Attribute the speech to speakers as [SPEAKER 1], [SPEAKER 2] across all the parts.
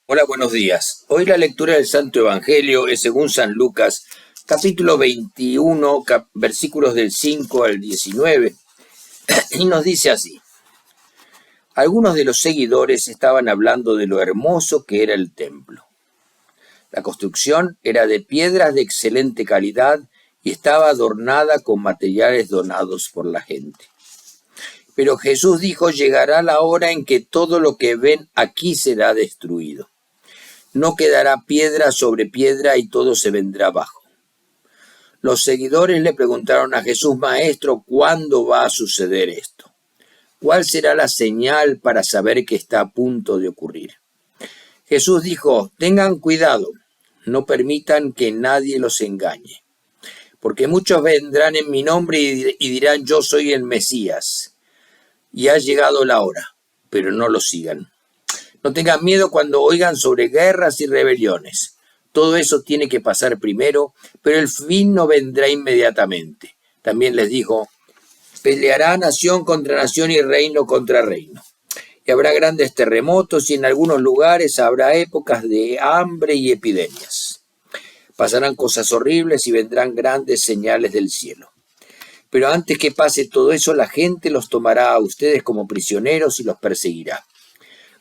[SPEAKER 1] Hola, buenos días. Hoy la lectura del Santo Evangelio es según San Lucas, capítulo 21, versículos del 5 al 19, y nos dice así. Algunos de los seguidores estaban hablando de lo hermoso que era el templo. La construcción era de piedras de excelente calidad y estaba adornada con materiales donados por la gente. Pero Jesús dijo, llegará la hora en que todo lo que ven aquí será destruido. No quedará piedra sobre piedra y todo se vendrá abajo. Los seguidores le preguntaron a Jesús, Maestro, ¿cuándo va a suceder esto? ¿Cuál será la señal para saber que está a punto de ocurrir? Jesús dijo, tengan cuidado, no permitan que nadie los engañe, porque muchos vendrán en mi nombre y dirán, yo soy el Mesías, y ha llegado la hora, pero no lo sigan. No tengan miedo cuando oigan sobre guerras y rebeliones. Todo eso tiene que pasar primero, pero el fin no vendrá inmediatamente. También les dijo, peleará nación contra nación y reino contra reino. Y habrá grandes terremotos y en algunos lugares habrá épocas de hambre y epidemias. Pasarán cosas horribles y vendrán grandes señales del cielo. Pero antes que pase todo eso, la gente los tomará a ustedes como prisioneros y los perseguirá.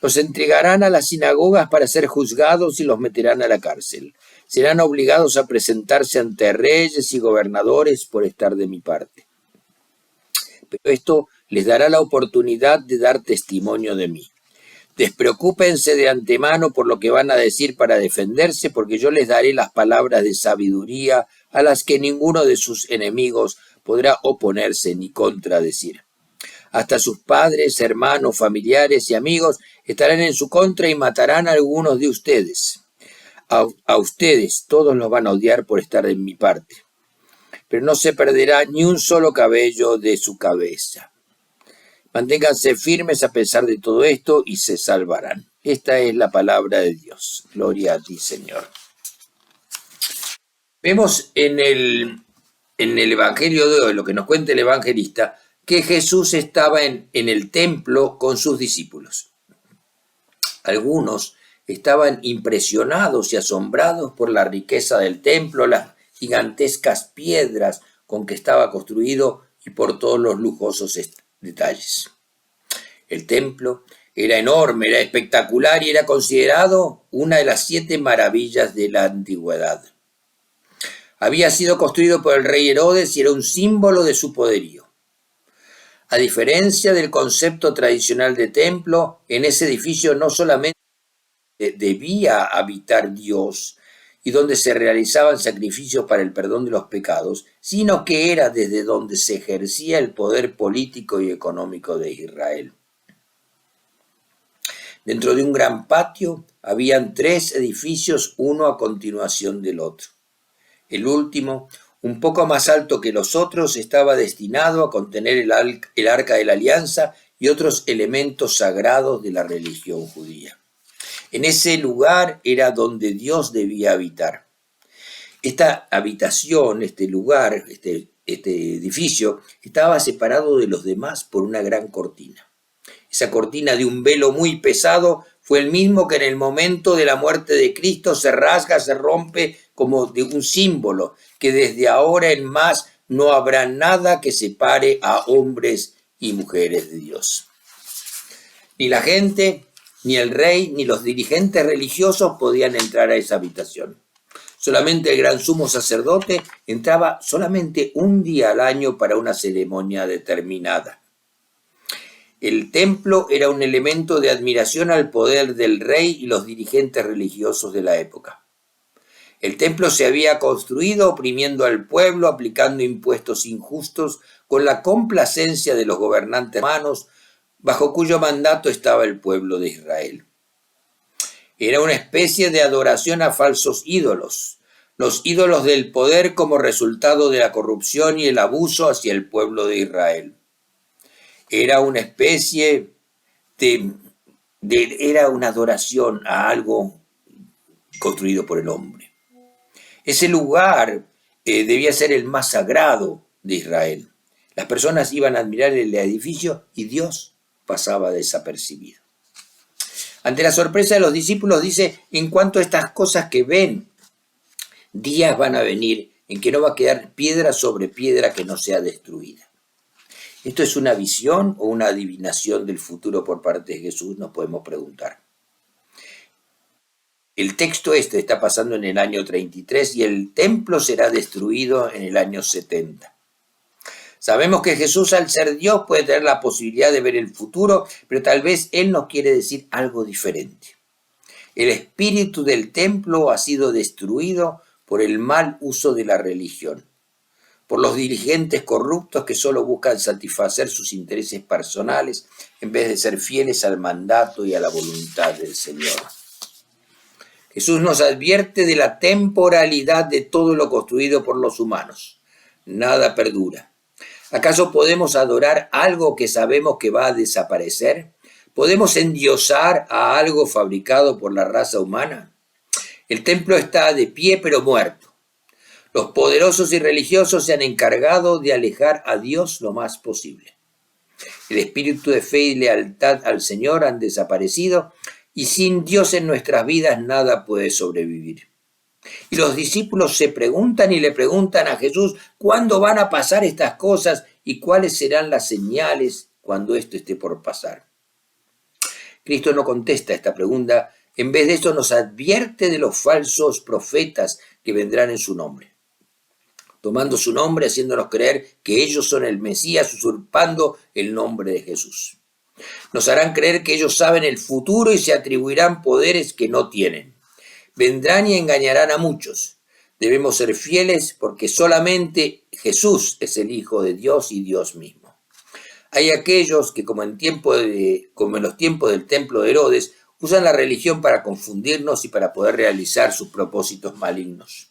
[SPEAKER 1] Los entregarán a las sinagogas para ser juzgados y los meterán a la cárcel. Serán obligados a presentarse ante reyes y gobernadores por estar de mi parte. Pero esto les dará la oportunidad de dar testimonio de mí. Despreocúpense de antemano por lo que van a decir para defenderse, porque yo les daré las palabras de sabiduría a las que ninguno de sus enemigos podrá oponerse ni contradecir. Hasta sus padres, hermanos, familiares y amigos estarán en su contra y matarán a algunos de ustedes. A ustedes todos los van a odiar por estar en mi parte. Pero no se perderá ni un solo cabello de su cabeza. Manténganse firmes a pesar de todo esto y se salvarán. Esta es la palabra de Dios. Gloria a ti, Señor. Vemos en el Evangelio de hoy, lo que nos cuenta el evangelista, que Jesús estaba en el templo con sus discípulos. Algunos estaban impresionados y asombrados por la riqueza del templo, las gigantescas piedras con que estaba construido y por todos los lujosos detalles. El templo era enorme, era espectacular y era considerado una de las 7 maravillas de la antigüedad. Había sido construido por el rey Herodes y era un símbolo de su poderío. A diferencia del concepto tradicional de templo, en ese edificio no solamente debía habitar Dios y donde se realizaban sacrificios para el perdón de los pecados, sino que era desde donde se ejercía el poder político y económico de Israel. Dentro de un gran patio habían 3 edificios, uno a continuación del otro. El último, un poco más alto que los otros, estaba destinado a contener el arca de la alianza y otros elementos sagrados de la religión judía. En ese lugar era donde Dios debía habitar. Esta habitación, este lugar, este edificio, estaba separado de los demás por una gran cortina. Esa cortina de un velo muy pesado fue el mismo que en el momento de la muerte de Cristo se rasga, se rompe como de un símbolo, que desde ahora en más no habrá nada que separe a hombres y mujeres de Dios. Ni la gente, ni el rey, ni los dirigentes religiosos podían entrar a esa habitación. Solamente el gran sumo sacerdote entraba solamente un día al año para una ceremonia determinada. El templo era un elemento de admiración al poder del rey y los dirigentes religiosos de la época. El templo se había construido oprimiendo al pueblo, aplicando impuestos injustos, con la complacencia de los gobernantes romanos, bajo cuyo mandato estaba el pueblo de Israel. Era una especie de adoración a falsos ídolos, los ídolos del poder como resultado de la corrupción y el abuso hacia el pueblo de Israel. Era una especie era una adoración a algo construido por el hombre. Ese lugar debía ser el más sagrado de Israel. Las personas iban a admirar el edificio y Dios pasaba desapercibido. Ante la sorpresa de los discípulos dice, en cuanto a estas cosas que ven, días van a venir en que no va a quedar piedra sobre piedra que no sea destruida. ¿Esto es una visión o una adivinación del futuro por parte de Jesús? Nos podemos preguntar. El texto este está pasando en el año 33 y el templo será destruido en el año 70. Sabemos que Jesús, al ser Dios, puede tener la posibilidad de ver el futuro, pero tal vez Él nos quiere decir algo diferente. El espíritu del templo ha sido destruido por el mal uso de la religión, por los dirigentes corruptos que solo buscan satisfacer sus intereses personales en vez de ser fieles al mandato y a la voluntad del Señor. Jesús nos advierte de la temporalidad de todo lo construido por los humanos. Nada perdura. ¿Acaso podemos adorar algo que sabemos que va a desaparecer? ¿Podemos endiosar a algo fabricado por la raza humana? El templo está de pie pero muerto. Los poderosos y religiosos se han encargado de alejar a Dios lo más posible. El espíritu de fe y lealtad al Señor han desaparecido y sin Dios en nuestras vidas nada puede sobrevivir. Y los discípulos se preguntan y le preguntan a Jesús, ¿cuándo van a pasar estas cosas y cuáles serán las señales cuando esto esté por pasar? Cristo no contesta esta pregunta, en vez de eso nos advierte de los falsos profetas que vendrán en su nombre, tomando su nombre, haciéndonos creer que ellos son el Mesías, usurpando el nombre de Jesús. Nos harán creer que ellos saben el futuro y se atribuirán poderes que no tienen. Vendrán y engañarán a muchos. Debemos ser fieles porque solamente Jesús es el Hijo de Dios y Dios mismo. Hay aquellos que, como en los tiempos del templo de Herodes, usan la religión para confundirnos y para poder realizar sus propósitos malignos.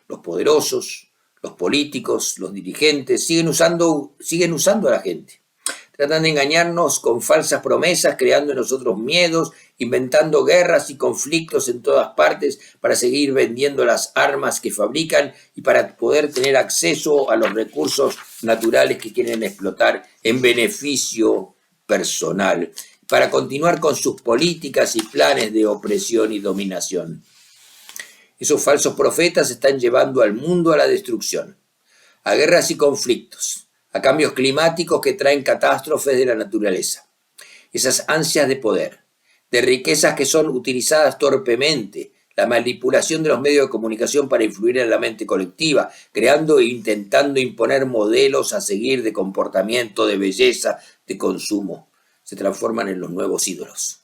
[SPEAKER 1] Los poderosos, los políticos, los dirigentes siguen usando a la gente. Tratan de engañarnos con falsas promesas, creando en nosotros miedos, inventando guerras y conflictos en todas partes para seguir vendiendo las armas que fabrican y para poder tener acceso a los recursos naturales que quieren explotar en beneficio personal, para continuar con sus políticas y planes de opresión y dominación. Esos falsos profetas están llevando al mundo a la destrucción, a guerras y conflictos, a cambios climáticos que traen catástrofes de la naturaleza. Esas ansias de poder, de riquezas que son utilizadas torpemente, la manipulación de los medios de comunicación para influir en la mente colectiva, creando e intentando imponer modelos a seguir de comportamiento, de belleza, de consumo, se transforman en los nuevos ídolos.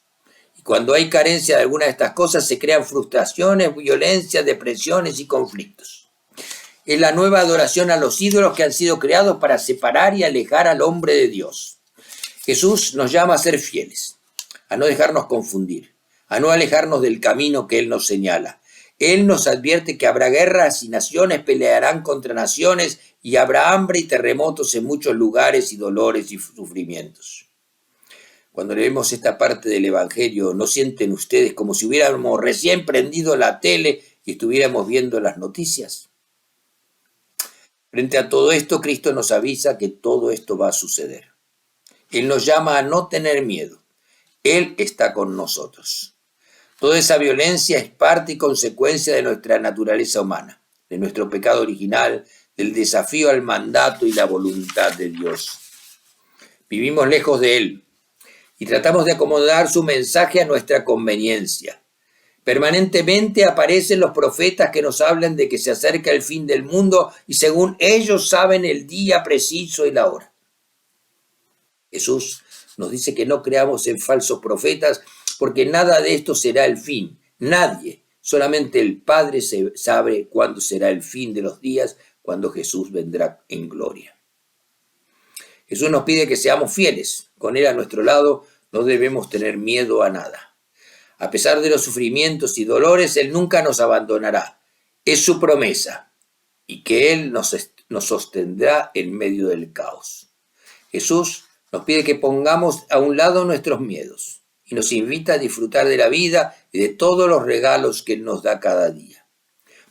[SPEAKER 1] Y cuando hay carencia de alguna de estas cosas, se crean frustraciones, violencias, depresiones y conflictos. Es la nueva adoración a los ídolos que han sido creados para separar y alejar al hombre de Dios. Jesús nos llama a ser fieles, a no dejarnos confundir, a no alejarnos del camino que Él nos señala. Él nos advierte que habrá guerras y naciones pelearán contra naciones y habrá hambre y terremotos en muchos lugares y dolores y sufrimientos. Cuando leemos esta parte del Evangelio, ¿no sienten ustedes como si hubiéramos recién prendido la tele y estuviéramos viendo las noticias? Frente a todo esto, Cristo nos avisa que todo esto va a suceder. Él nos llama a no tener miedo. Él está con nosotros. Toda esa violencia es parte y consecuencia de nuestra naturaleza humana, de nuestro pecado original, del desafío al mandato y la voluntad de Dios. Vivimos lejos de Él y tratamos de acomodar su mensaje a nuestra conveniencia. Permanentemente aparecen los profetas que nos hablan de que se acerca el fin del mundo y según ellos saben el día preciso y la hora. Jesús nos dice que no creamos en falsos profetas porque nada de esto será el fin. Nadie, solamente el Padre sabe cuándo será el fin de los días, cuando Jesús vendrá en gloria. Jesús nos pide que seamos fieles. Con Él a nuestro lado no debemos tener miedo a nada. A pesar de los sufrimientos y dolores, Él nunca nos abandonará. Es su promesa y que Él nos sostendrá en medio del caos. Jesús nos pide que pongamos a un lado nuestros miedos y nos invita a disfrutar de la vida y de todos los regalos que Él nos da cada día.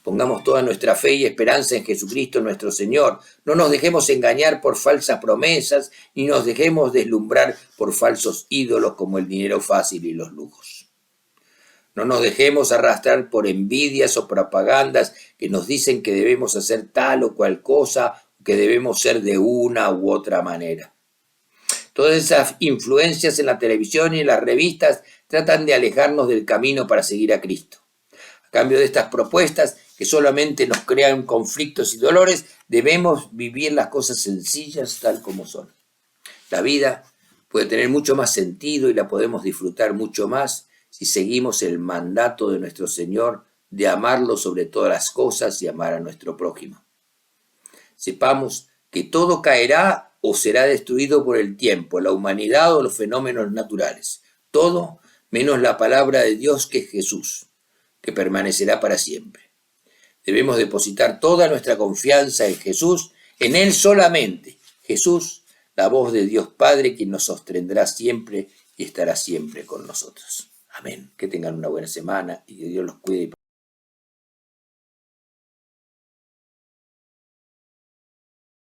[SPEAKER 1] Pongamos toda nuestra fe y esperanza en Jesucristo nuestro Señor. No nos dejemos engañar por falsas promesas ni nos dejemos deslumbrar por falsos ídolos como el dinero fácil y los lujos. No nos dejemos arrastrar por envidias o propagandas que nos dicen que debemos hacer tal o cual cosa, que debemos ser de una u otra manera. Todas esas influencias en la televisión y en las revistas tratan de alejarnos del camino para seguir a Cristo. A cambio de estas propuestas que solamente nos crean conflictos y dolores, debemos vivir las cosas sencillas tal como son. La vida puede tener mucho más sentido y la podemos disfrutar mucho más si seguimos el mandato de nuestro Señor de amarlo sobre todas las cosas y amar a nuestro prójimo. Sepamos que todo caerá o será destruido por el tiempo, la humanidad o los fenómenos naturales. Todo menos la palabra de Dios, que es Jesús, que permanecerá para siempre. Debemos depositar toda nuestra confianza en Jesús, en Él solamente. Jesús, la voz de Dios Padre, quien nos sostendrá siempre y estará siempre con nosotros. Amén. Que tengan una buena semana y que Dios los cuide.